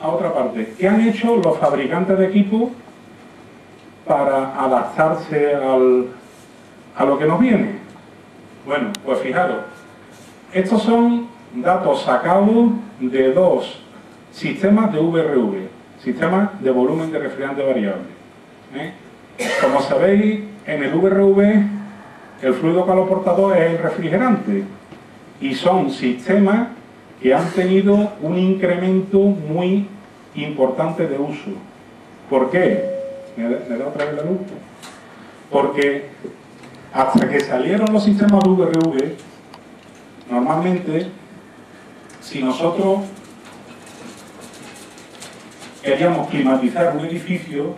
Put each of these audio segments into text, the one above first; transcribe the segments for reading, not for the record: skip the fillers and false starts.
a otra parte. ¿Qué han hecho los fabricantes de equipos para adaptarse a lo que nos viene? Bueno, pues fijaros, estos son datos sacados de dos sistemas de VRV, sistemas de volumen de refrigerante variable. Como sabéis, en el VRV el fluido caloportador es el refrigerante y son sistemas que han tenido un incremento muy importante de uso. ¿Por qué? ¿Me da otra vez la luz? Porque hasta que salieron los sistemas VRV, normalmente, si nosotros queríamos climatizar un edificio,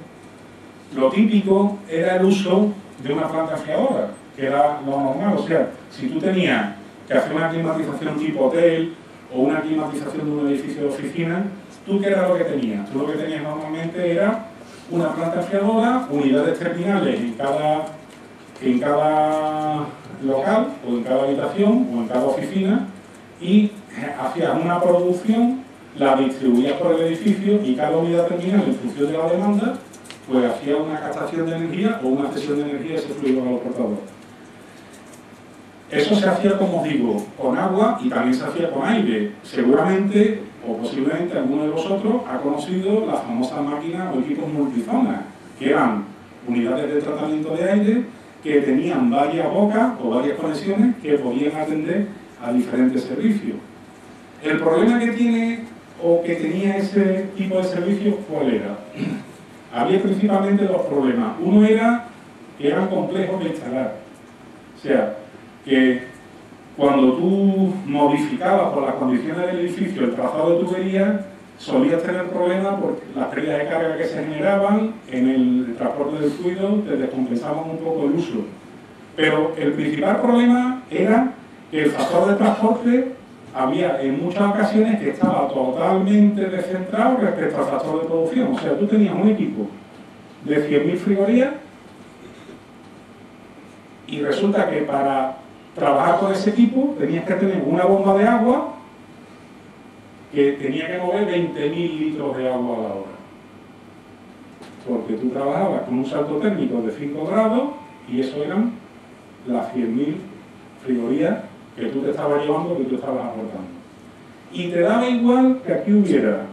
lo típico era el uso de una planta enfriadora, que era lo normal. O sea, si tú tenías que hacer una climatización tipo hotel o una climatización de un edificio de oficina, ¿tú qué era lo que tenías? Tú lo que tenías normalmente era una planta enfriadora, unidades terminales en cada local o en cada habitación o en cada oficina, y hacías una producción, la distribuías por el edificio y cada unidad terminal, en función de la demanda, pues hacía una captación de energía o una cesión de energía a ese fluido caloportador. Eso se hacía, como os digo, con agua y también se hacía con aire. Seguramente, o posiblemente alguno de vosotros ha conocido las famosas máquinas o equipos multizonas, que eran unidades de tratamiento de aire que tenían varias bocas o varias conexiones que podían atender a diferentes servicios. El problema que tiene o que tenía ese tipo de servicios, ¿cuál era? Había principalmente dos problemas. Uno era que eran complejos de instalar. O sea, que cuando tú modificabas por las condiciones del edificio el trazado de tubería, solías tener problemas por las pérdidas de carga que se generaban en el transporte del fluido, te descompensaban un poco el uso. Pero el principal problema era que el factor de transporte había en muchas ocasiones que estaba totalmente descentrado respecto al factor de producción. O sea, tú tenías un equipo de 100.000 frigorías y resulta que para trabajar con ese equipo tenías que tener una bomba de agua que tenía que mover 20.000 litros de agua a la hora. Porque tú trabajabas con un salto térmico de 5 grados y eso eran las 100.000 frigorías que tú te estabas llevando, que tú estabas aportando. Y te daba igual que aquí hubiera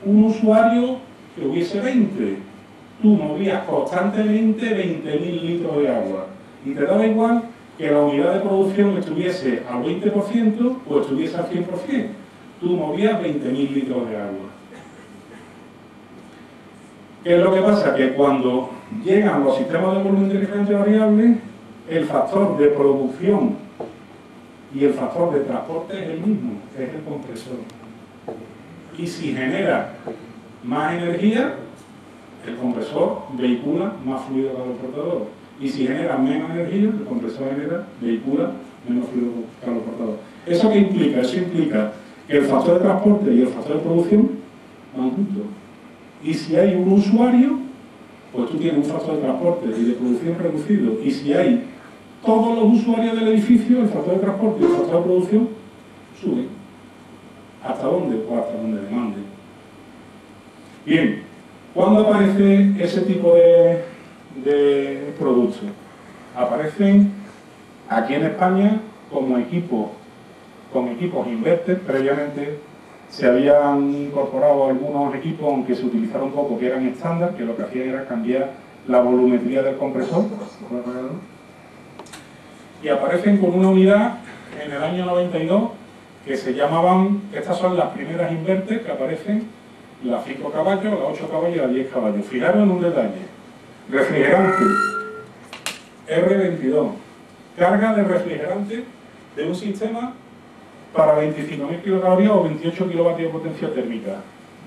un usuario que hubiese 20. Tú movías constantemente 20.000 litros de agua. Y te daba igual que la unidad de producción estuviese al 20% o estuviese al 100%. Tú movías 20.000 litros de agua. ¿Qué es lo que pasa? Que cuando llegan los sistemas de volumen de refrigerante variable, el factor de producción y el factor de transporte es el mismo, es el compresor. Y si genera más energía, el compresor vehicula más fluido caloportador. Y si genera menos energía, el compresor vehicula menos fluido caloportador. ¿Eso qué implica? Eso implica que el factor de transporte y el factor de producción van juntos. Y si hay un usuario, pues tú tienes un factor de transporte y de producción reducido. Y si hay todos los usuarios del edificio, el factor de transporte y el factor de producción suben. ¿Hasta dónde? Pues hasta donde demande. Bien, ¿cuándo aparece ese tipo de productos? Aparecen aquí en España como equipos, con equipos inverter. Previamente se habían incorporado algunos equipos, aunque se utilizaron poco, que eran estándar, que lo que hacían era cambiar la volumetría del compresor. Y aparecen con una unidad en el año 92 que se llamaban, estas son las primeras inverter que aparecen, las 5 caballos, las 8 caballos y las 10 caballos. Fijaros en un detalle: refrigerante R22, carga de refrigerante de un sistema para 25.000 kilocalorías o 28 kilovatios de potencia térmica,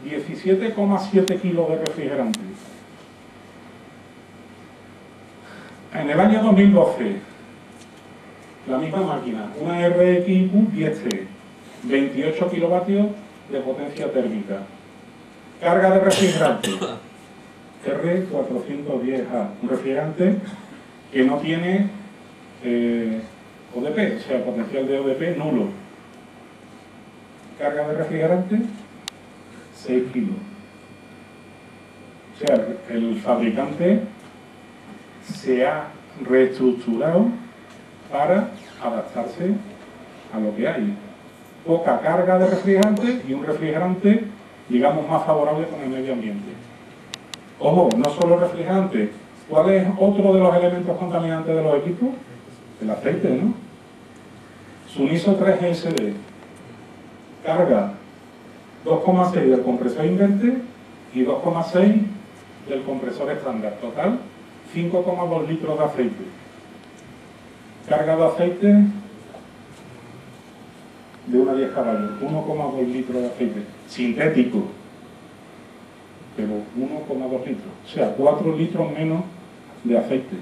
17,7 kilos de refrigerante. En el año 2012, la misma máquina, una RXQ 10T, 28 kilovatios de potencia térmica. Carga de refrigerante R410A, un refrigerante que no tiene ODP, o sea, potencial de ODP nulo. Carga de refrigerante 6 kilos. O sea, el fabricante se ha reestructurado para adaptarse a lo que hay. Poca carga de refrigerante y un refrigerante, digamos, más favorable con el medio ambiente. Ojo, no solo refrigerante. ¿Cuál es otro de los elementos contaminantes de los equipos? El aceite, ¿no? Suniso 3SD. Carga 2,6 del compresor inverter y 2,6 del compresor estándar. Total, 5,2 litros de aceite. Carga de aceite de una 10 caballos, 1,2 litros de aceite. Sintético, pero 1,2 litros. O sea, 4 litros menos de aceite.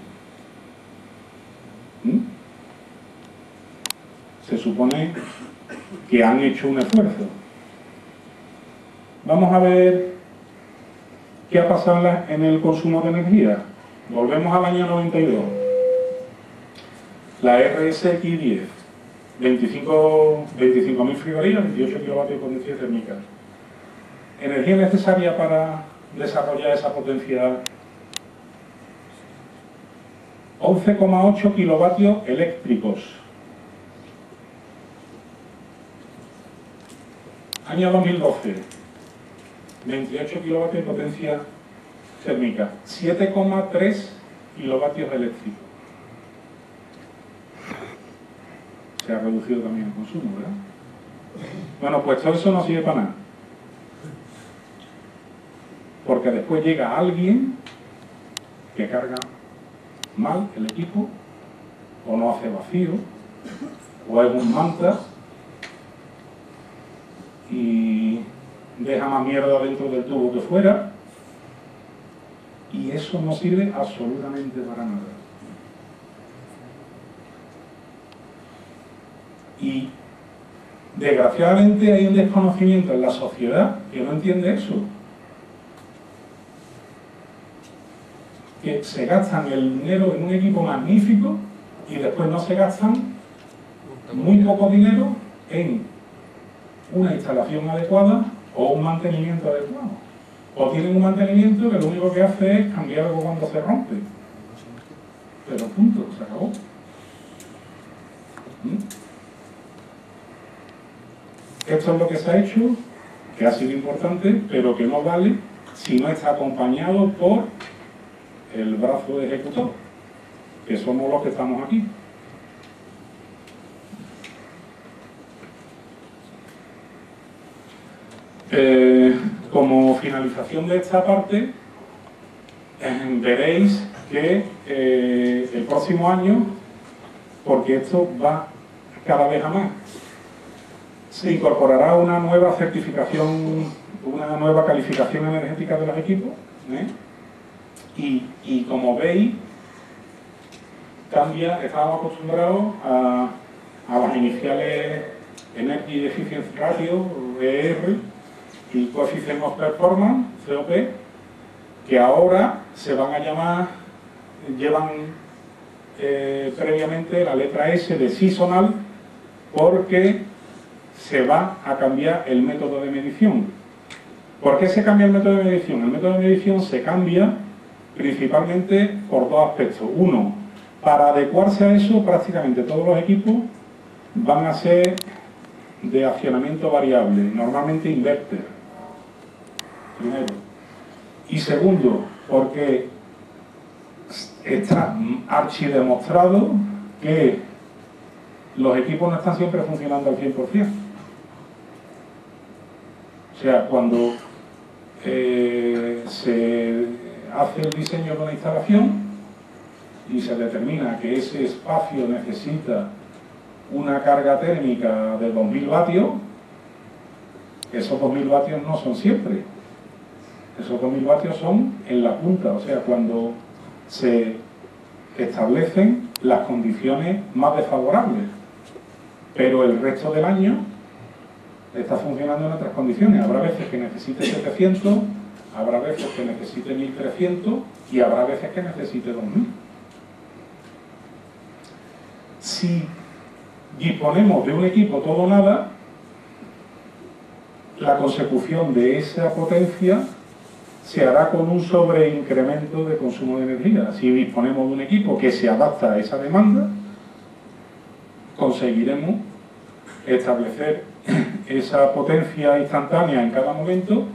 Se supone que han hecho un esfuerzo. Vamos a ver qué ha pasado en el consumo de energía. Volvemos al año 92. La RSX10, 25.000 frigorías, 28 kilovatios de potencia térmica. Energía necesaria para desarrollar esa potencia: 11,8 kilovatios eléctricos. Año 2012, 28 kilovatios de potencia térmica, 7,3 kilovatios eléctricos. Se ha reducido también el consumo, ¿verdad? Bueno, pues todo eso no sirve para nada. Porque después llega alguien que carga mal el equipo, o no hace vacío, o es un manta y deja más mierda dentro del tubo que fuera, y eso no sirve absolutamente para nada. Y desgraciadamente hay un desconocimiento en la sociedad que no entiende eso. Que se gastan el dinero en un equipo magnífico y después no se gastan muy poco dinero en una instalación adecuada o un mantenimiento adecuado. O tienen un mantenimiento que lo único que hace es cambiar algo cuando se rompe. Pero punto, se acabó. Esto es lo que se ha hecho, que ha sido importante, pero que no vale si no está acompañado por el brazo de ejecutor, que somos los que estamos aquí. Como finalización de esta parte, veréis que el próximo año, porque esto va cada vez a más, se incorporará una nueva certificación, una nueva calificación energética de los equipos, y como veis, cambia. Estábamos acostumbrados a las iniciales Energy Efficiency Ratio, ER, y Coefficient of Performance, COP, que ahora se van a llamar, llevan previamente la letra S de seasonal, porque se va a cambiar el método de medición. ¿Por qué se cambia el método de medición? El método de medición se cambia principalmente por dos aspectos. Uno, para adecuarse a eso, prácticamente todos los equipos van a ser de accionamiento variable, normalmente inverter. Primero. Y segundo, porque está archidemostrado que los equipos no están siempre funcionando al 100%. O sea, cuando se hace el diseño de una instalación y se determina que ese espacio necesita una carga térmica de 2000 vatios, esos 2000 vatios no son siempre. Esos 2000 vatios son en la punta, o sea, cuando se establecen las condiciones más desfavorables. Pero el resto del año está funcionando en otras condiciones. Habrá veces que necesite 700, habrá veces que necesite 1300 y habrá veces que necesite 2000. Si disponemos de un equipo todo o nada, la consecución de esa potencia se hará con un sobreincremento de consumo de energía. Si disponemos de un equipo que se adapta a esa demanda, conseguiremos establecer esa potencia instantánea en cada momento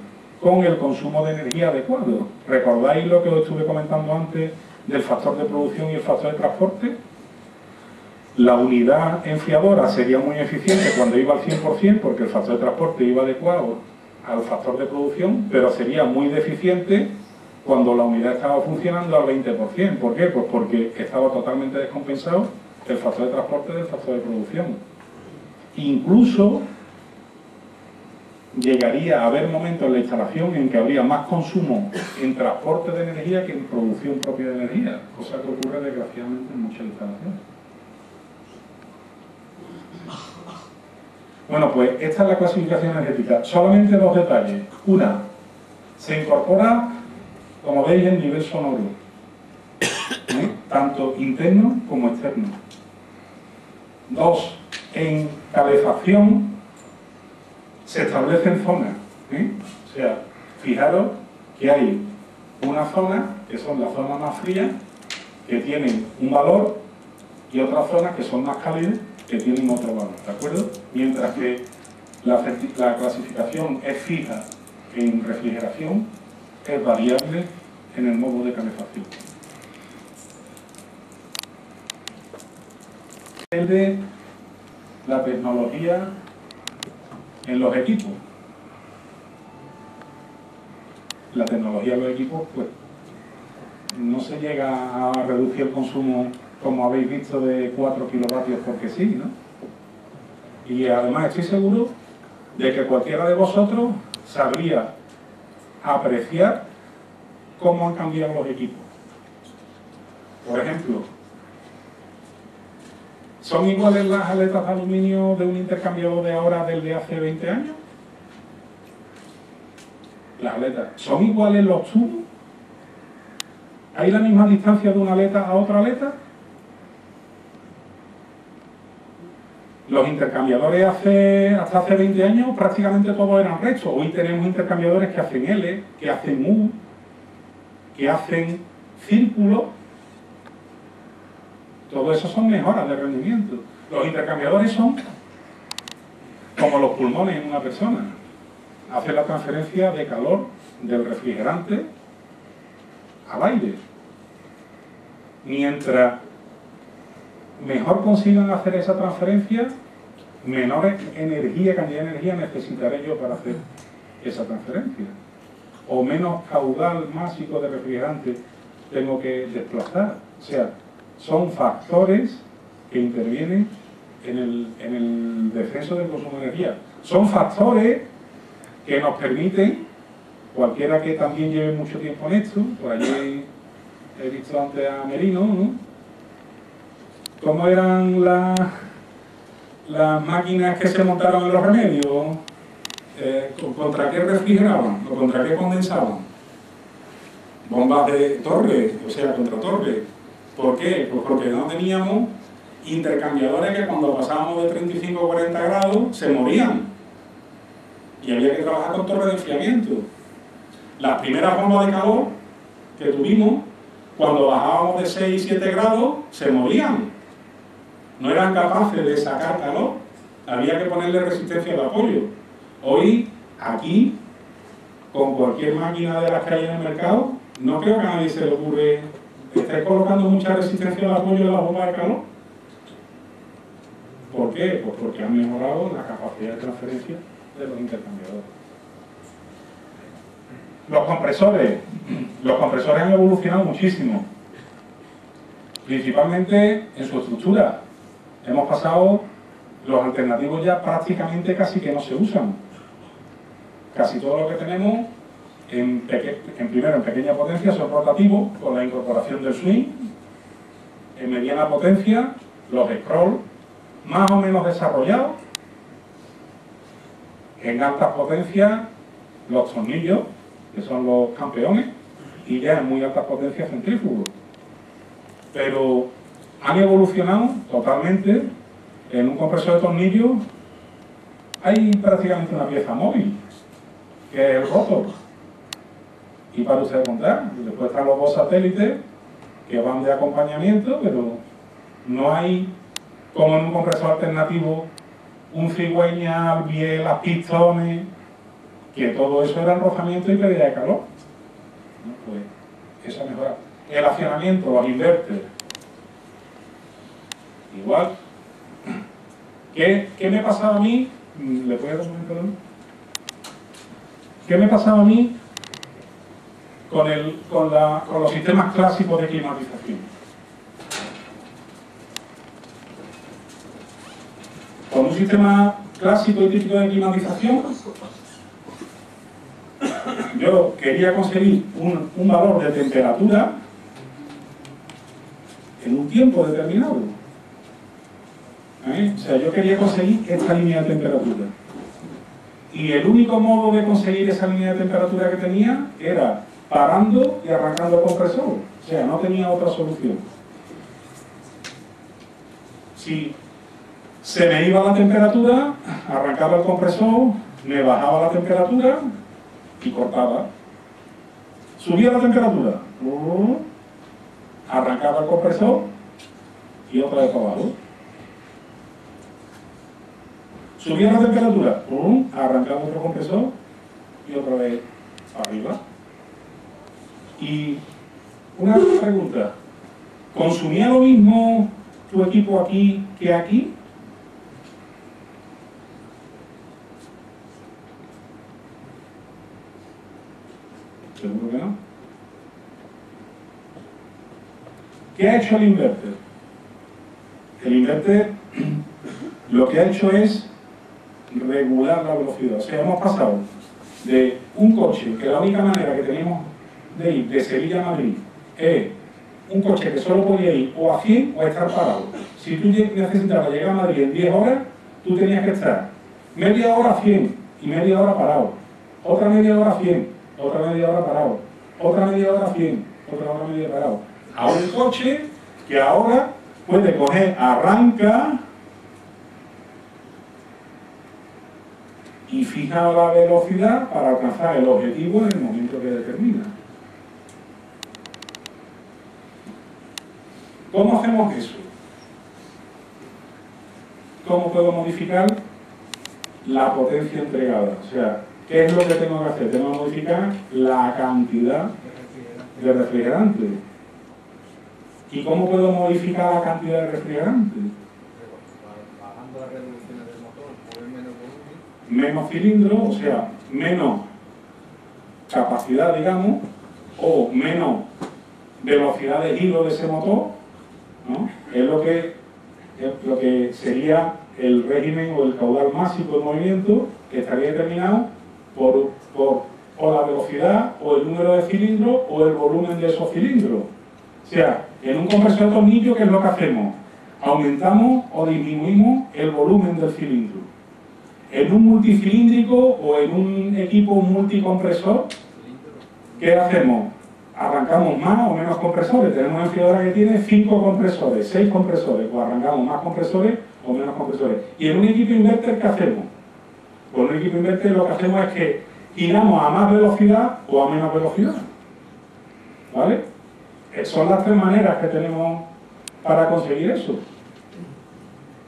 con el consumo de energía adecuado. ¿Recordáis lo que os estuve comentando antes del factor de producción y el factor de transporte? La unidad enfriadora sería muy eficiente cuando iba al 100% porque el factor de transporte iba adecuado al factor de producción, pero sería muy deficiente cuando la unidad estaba funcionando al 20%. ¿Por qué? Pues porque estaba totalmente descompensado el factor de transporte del factor de producción. Incluso llegaría a haber momentos en la instalación en que habría más consumo en transporte de energía que en producción propia de energía, cosa que ocurre desgraciadamente en muchas instalaciones. Bueno, pues esta es la clasificación energética. Solamente dos detalles. Una, se incorpora, como veis, el nivel sonoro, tanto interno como externo. Dos, en calefacción se establecen zonas. O sea, fijaros que hay una zona, que son las zonas más frías, que tienen un valor, y otras zonas que son más cálidas, que tienen otro valor, ¿de acuerdo? Mientras que la clasificación es fija en refrigeración, es variable en el modo de calefacción. El de la tecnología en los equipos. La tecnología en los equipos, pues, no se llega a reducir el consumo, como habéis visto, de 4 kilovatios porque sí, ¿no? Y además estoy seguro de que cualquiera de vosotros sabría apreciar cómo han cambiado los equipos. Por ejemplo, ¿son iguales las aletas de aluminio de un intercambiador de ahora del de hace 20 años? Las aletas. ¿Son iguales los tubos? ¿Hay la misma distancia de una aleta a otra aleta? Los intercambiadores hasta hace 20 años prácticamente todos eran rectos. Hoy tenemos intercambiadores que hacen L, que hacen U, que hacen círculo. Todo eso son mejoras de rendimiento. Los intercambiadores son como los pulmones en una persona. Hacen la transferencia de calor del refrigerante al aire. Mientras mejor consigan hacer esa transferencia, menor cantidad de energía necesitaré yo para hacer esa transferencia. O menos caudal másico de refrigerante tengo que desplazar. O sea, son factores que intervienen en el descenso del consumo de energía. Son factores que nos permiten, cualquiera que también lleve mucho tiempo en esto, por allí he visto antes a Merino, ¿no? ¿Cómo eran las máquinas que se montaron en los remedios? ¿Contra qué refrigeraban? ¿O contra qué condensaban? Bombas de torre, o sea, contra torre. ¿Por qué? Pues porque no teníamos intercambiadores que cuando pasábamos de 35 a 40 grados se morían. Y había que trabajar con torres de enfriamiento. Las primeras bombas de calor que tuvimos, cuando bajábamos de 6 y 7 grados, se morían. No eran capaces de sacar calor, había que ponerle resistencia de apoyo. Hoy, aquí, con cualquier máquina de las que hay en el mercado, no creo que a nadie se le ocurre, ¿estáis colocando mucha resistencia de apoyo en la bomba de calor? ¿Por qué? Pues porque han mejorado la capacidad de transferencia de los intercambiadores. Los compresores han evolucionado muchísimo, principalmente en su estructura. Hemos pasado, los alternativos ya prácticamente casi que no se usan. Casi todo lo que tenemos, primero en pequeña potencia, son rotativos, con la incorporación del swing. En mediana potencia, los scroll, más o menos desarrollados. En altas potencias, los tornillos, que son los campeones, y ya en muy altas potencias, centrífugos. Pero han evolucionado totalmente. En un compresor de tornillos hay prácticamente una pieza móvil. que es el rotor. Y para usted contar, después están los dos satélites que van de acompañamiento, pero no hay, como en un compresor alternativo, un cigüeñal, bielas, pistones, que todo eso era rozamiento y pérdida de calor. ¿No? Pues esa mejora. El accionamiento, los inverters. Igual. ¿Qué me pasaba a mí? ¿Le puedo dar un momento? ¿Qué me pasaba a mí con los sistemas clásicos de climatización? Con un sistema clásico y típico de climatización, yo quería conseguir un valor de temperatura en un tiempo determinado. O sea, yo quería conseguir esta línea de temperatura. Y el único modo de conseguir esa línea de temperatura que tenía era parando y arrancando el compresor. O sea, no tenía otra solución. Si se me iba la temperatura, arrancaba el compresor, me bajaba la temperatura y cortaba. Subía la temperatura, arrancaba el compresor y otra vez para abajo. Subía la temperatura, arrancaba otro compresor y otra vez para arriba. Y una pregunta, ¿consumía lo mismo tu equipo aquí que aquí? Seguro que no. ¿Qué ha hecho el inverter? El inverter lo que ha hecho es regular la velocidad. O sea, hemos pasado de un coche que la única manera que teníamos de ir de Sevilla a Madrid es un coche que solo podía ir o a 100 o a estar parado. Si tú necesitabas llegar a Madrid en 10 horas, tú tenías que estar media hora a 100 y media hora parado, otra media hora a 100, otra media hora parado, otra media hora a 100, otra hora media parado. A un coche que ahora puede coger, arranca y fija la velocidad para alcanzar el objetivo en el momento que determina. ¿Cómo hacemos eso? ¿Cómo puedo modificar la potencia entregada? O sea, ¿qué es lo que tengo que hacer? Tengo que modificar la cantidad de refrigerante. ¿Y cómo puedo modificar la cantidad de refrigerante? Bajando las revoluciones del motor, poner menos volumen. Menos cilindros, o sea, menos capacidad, digamos, o menos velocidad de giro de ese motor, ¿no? Es lo que sería el régimen o el caudal máximo de movimiento, que estaría determinado por la velocidad o el número de cilindros o el volumen de esos cilindros. O sea, en un compresor de tornillo, ¿qué es lo que hacemos? Aumentamos o disminuimos el volumen del cilindro. En un multicilíndrico o en un equipo multicompresor, ¿qué hacemos? Arrancamos más o menos compresores. Tenemos una enfriadora que tiene 5 compresores, 6 compresores, pues arrancamos más compresores o menos compresores. Y en un equipo inverter, ¿qué hacemos? Con un equipo inverter lo que hacemos es que giramos a más velocidad o a menos velocidad. ¿Vale? Son las 3 maneras que tenemos para conseguir eso.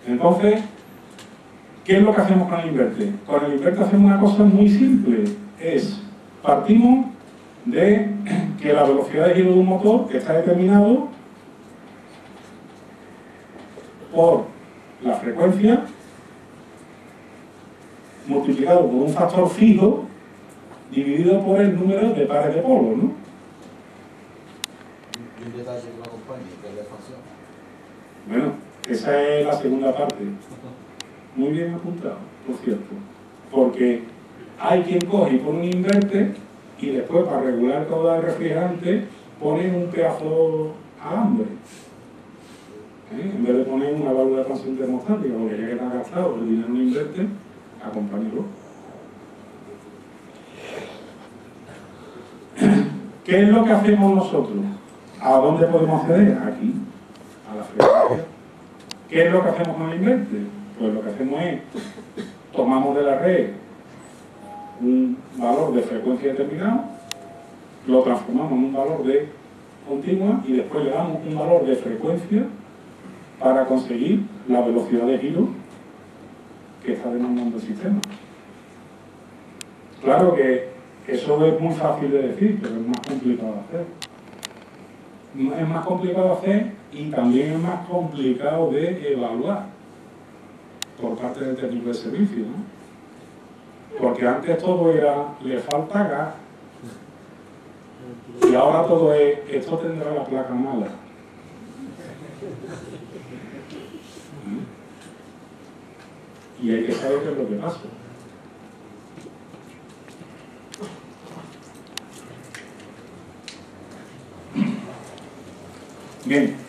Entonces, ¿qué es lo que hacemos con el inverter? Con el inverter hacemos una cosa muy simple. Partimos de que la velocidad de giro de un motor está determinado por la frecuencia multiplicado por un factor fijo dividido por el número de pares de polos, ¿no? Y un detalle que lo acompañe, que es la expansión. Bueno, esa es la segunda parte. Muy bien apuntado, por cierto. Porque hay quien coge y pone un inverter y después, para regular todo el refrigerante, pone un pedazo alambre. En vez de poner una válvula de expansión termostática, porque ya que está gastado el dinero en un inverter, acompáñalo. ¿Qué es lo que hacemos nosotros? ¿A dónde podemos acceder? Aquí, a la frecuencia. ¿Qué es lo que hacemos con el inverter? Pues lo que hacemos es, tomamos de la red un valor de frecuencia determinado, lo transformamos en un valor de continua y después le damos un valor de frecuencia para conseguir la velocidad de giro que está demandando el sistema. Claro que eso es muy fácil de decir, pero es más complicado de hacer. Es más complicado de hacer y también es más complicado de evaluar por parte del técnico de servicio, ¿no? Porque antes todo era, le falta gas, y ahora todo es, esto tendrá la placa mala. Y hay que saber qué es lo que pasa. Bien.